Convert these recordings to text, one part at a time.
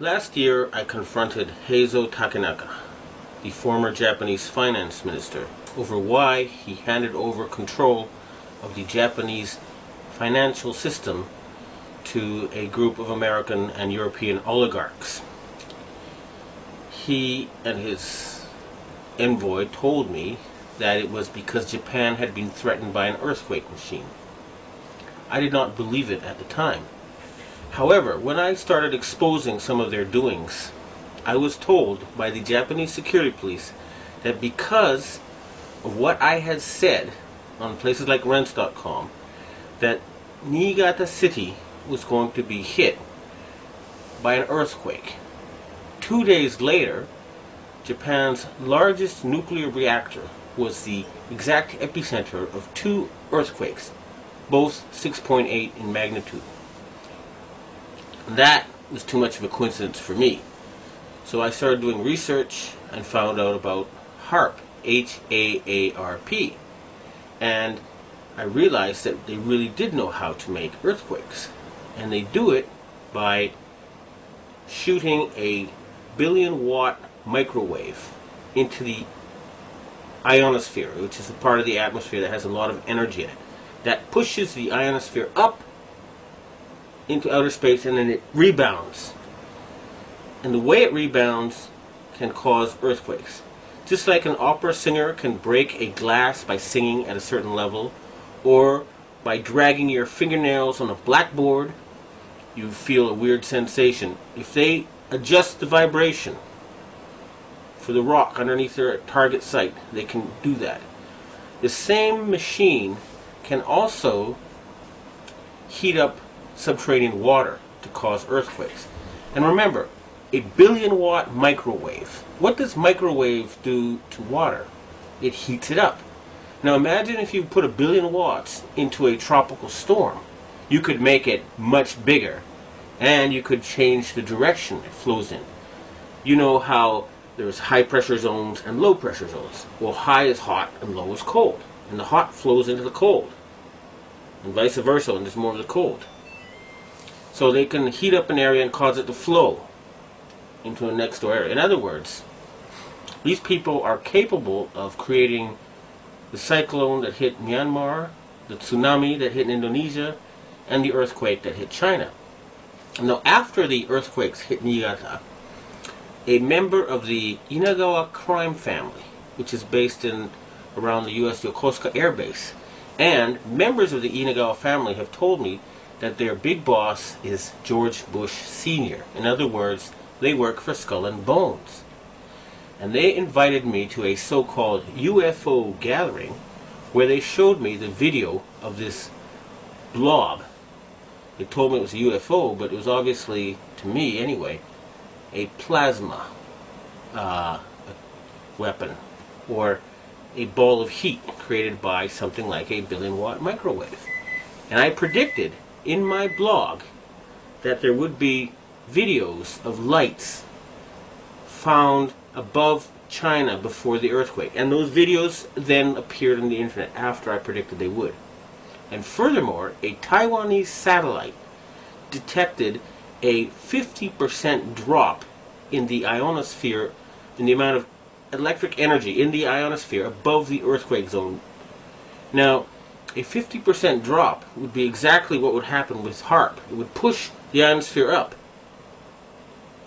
Last year, I confronted Heizo Takenaka, the former Japanese finance minister, over why he handed over control of the Japanese financial system to a group of American and European oligarchs. He and his envoy told me that it was because Japan had been threatened by an earthquake machine. I did not believe it at the time. However, when I started exposing some of their doings, I was told by the Japanese security police that because of what I had said on places like rents.com, that Niigata City was going to be hit by an earthquake. 2 days later, Japan's largest nuclear reactor was the exact epicenter of 2 earthquakes, both 6.8 in magnitude. That was too much of a coincidence for me. So I started doing research and found out about HAARP, H-A-A-R-P. And I realized that they really did know how to make earthquakes. And they do it by shooting a 1 billion watt microwave into the ionosphere, which is the part of the atmosphere that has a lot of energy in it. That pushes the ionosphere up into outer space, and then it rebounds. And the way it rebounds can cause earthquakes. Just like an opera singer can break a glass by singing at a certain level, or by dragging your fingernails on a blackboard, you feel a weird sensation. If they adjust the vibration for the rock underneath their target site, they can do that. The same machine can also heat up subterranean water to cause earthquakes. And remember, a 1 billion watt microwave. What does microwave do to water? It heats it up. Now imagine if you put 1 billion watts into a tropical storm. You could make it much bigger, and you could change the direction it flows in. You know how there's high pressure zones and low pressure zones. Well, high is hot and low is cold. And the hot flows into the cold. And vice versa, and there's more of the cold. So they can heat up an area and cause it to flow into a next door area. In other words, these people are capable of creating the cyclone that hit Myanmar, the tsunami that hit Indonesia, and the earthquake that hit China. Now, after the earthquakes hit Niigata, a member of the Inagawa crime family, which is based in around the U.S. Yokosuka Air Base, and members of the Inagawa family have told me that their big boss is George Bush Sr. In other words, they work for Skull and Bones. And they invited me to a so-called UFO gathering where they showed me the video of this blob. They told me it was a UFO, but it was obviously, to me anyway, a plasma weapon, or a ball of heat created by something like a 1 billion watt microwave. And I predicted in my blog that there would be videos of lights found above China before the earthquake. And those videos then appeared on the internet after I predicted they would. And furthermore, a Taiwanese satellite detected a 50% drop in the ionosphere, in the amount of electric energy in the ionosphere above the earthquake zone. Now, a 50% drop would be exactly what would happen with HAARP. It would push the ionosphere up,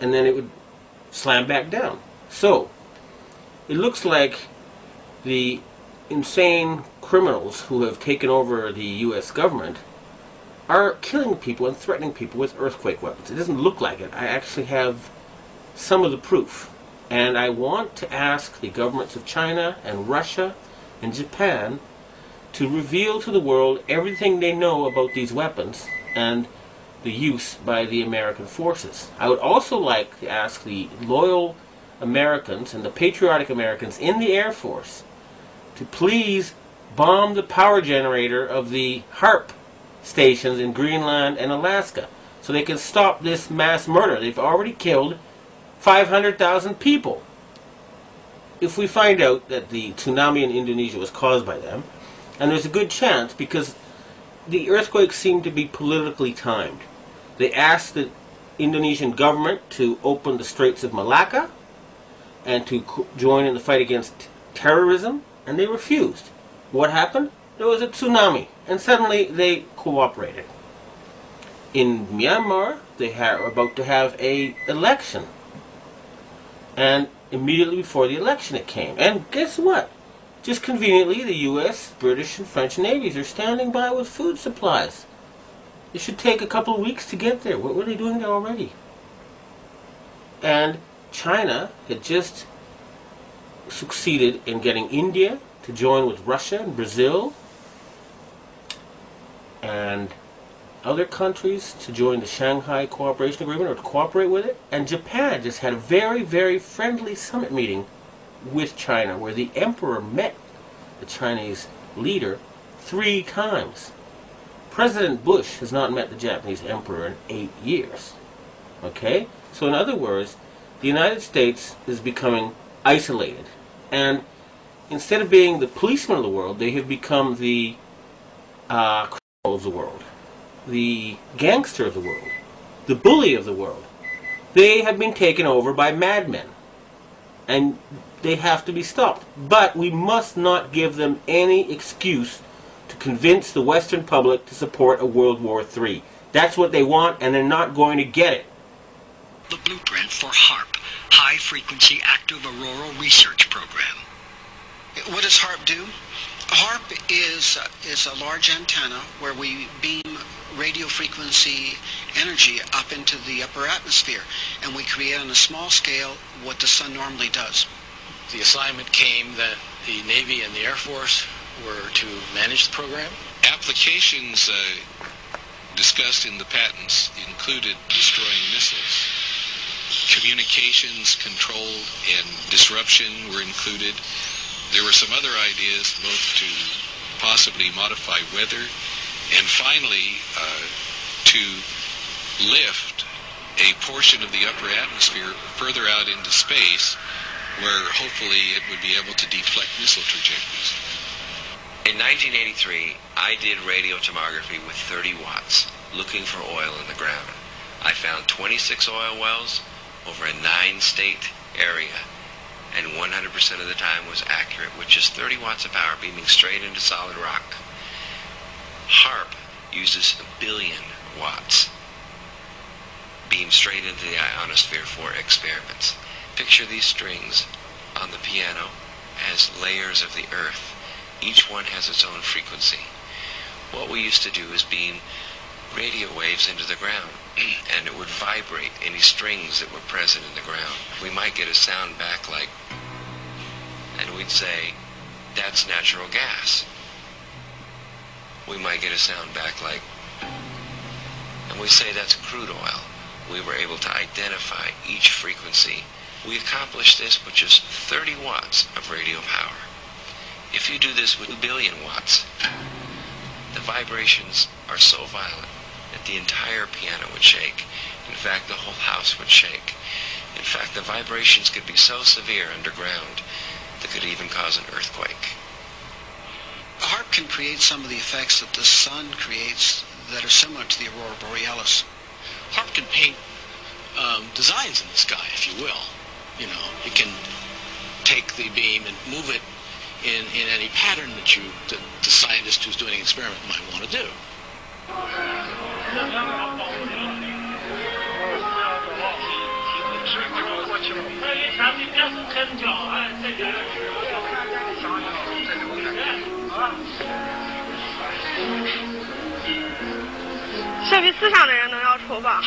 and then it would slam back down. So, it looks like the insane criminals who have taken over the U.S. government are killing people and threatening people with earthquake weapons. It doesn't look like it. I actually have some of the proof. And I want to ask the governments of China and Russia and Japan to reveal to the world everything they know about these weapons and the use by the American forces. I would also like to ask the loyal Americans and the patriotic Americans in the Air Force to please bomb the power generator of the HAARP stations in Greenland and Alaska so they can stop this mass murder. They've already killed 500,000 people. If we find out that the tsunami in Indonesia was caused by them, and there's a good chance because the earthquakes seem to be politically timed. They asked the Indonesian government to open the Straits of Malacca and to join in the fight against terrorism, and they refused. What happened? There was a tsunami, and suddenly they cooperated. In Myanmar, they were about to have an election, and immediately before the election it came. And guess what? Just conveniently, the U.S., British, and French navies are standing by with food supplies. It should take a couple of weeks to get there. What were they doing there already? And China had just succeeded in getting India to join with Russia and Brazil and other countries to join the Shanghai Cooperation Agreement or to cooperate with it. And Japan just had a very, very friendly summit meeting with China where the emperor met the Chinese leader 3 times. President Bush has not met the Japanese emperor in 8 years. Okay? So in other words, the United States is becoming isolated. And instead of being the policeman of the world, they have become the criminal of the world, the gangster of the world, the bully of the world. They have been taken over by madmen. And they have to be stopped. But we must not give them any excuse to convince the Western public to support a World War III. That's what they want, and they're not going to get it. The blueprint for HAARP, High Frequency Active Auroral Research Program. What does HAARP do? HAARP is a large antenna where we beam radio frequency energy up into the upper atmosphere, and we create on a small scale what the sun normally does. The assignment came that the Navy and the Air Force were to manage the program. Applications discussed in the patents included destroying missiles. Communications control and disruption were included. There were some other ideas both to possibly modify weather and finally to lift a portion of the upper atmosphere further out into space where hopefully it would be able to deflect missile trajectories. In 1983, I did radio tomography with 30 watts, looking for oil in the ground. I found 26 oil wells over a 9-state area, and 100% of the time was accurate, which is 30 watts of power beaming straight into solid rock. HAARP uses 1 billion watts beamed straight into the ionosphere for experiments. Picture these strings on the piano as layers of the earth. Each one has its own frequency. What we used to do is beam radio waves into the ground, and it would vibrate any strings that were present in the ground. We might get a sound back like, and we'd say, that's natural gas. We might get a sound back like, and we say that's crude oil. We were able to identify each frequency. We accomplished this with just 30 watts of radio power. If you do this with 1 billion watts, the vibrations are so violent that the entire piano would shake. In fact, the whole house would shake. In fact, the vibrations could be so severe underground that could even cause an earthquake. HAARP can create some of the effects that the sun creates that are similar to the aurora borealis. HAARP can paint designs in the sky, if you will. You know, it can take the beam and move it in any pattern that the scientist who's doing an experiment might want to do.设备思想的人能要抽吧？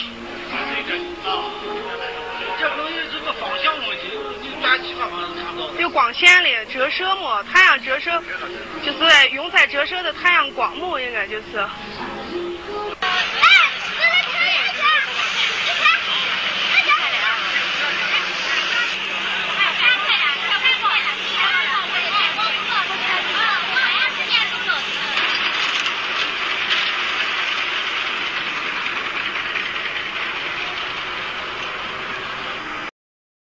就光线里折射嘛，太阳折射就是用在折射的太阳光幕，应该就是。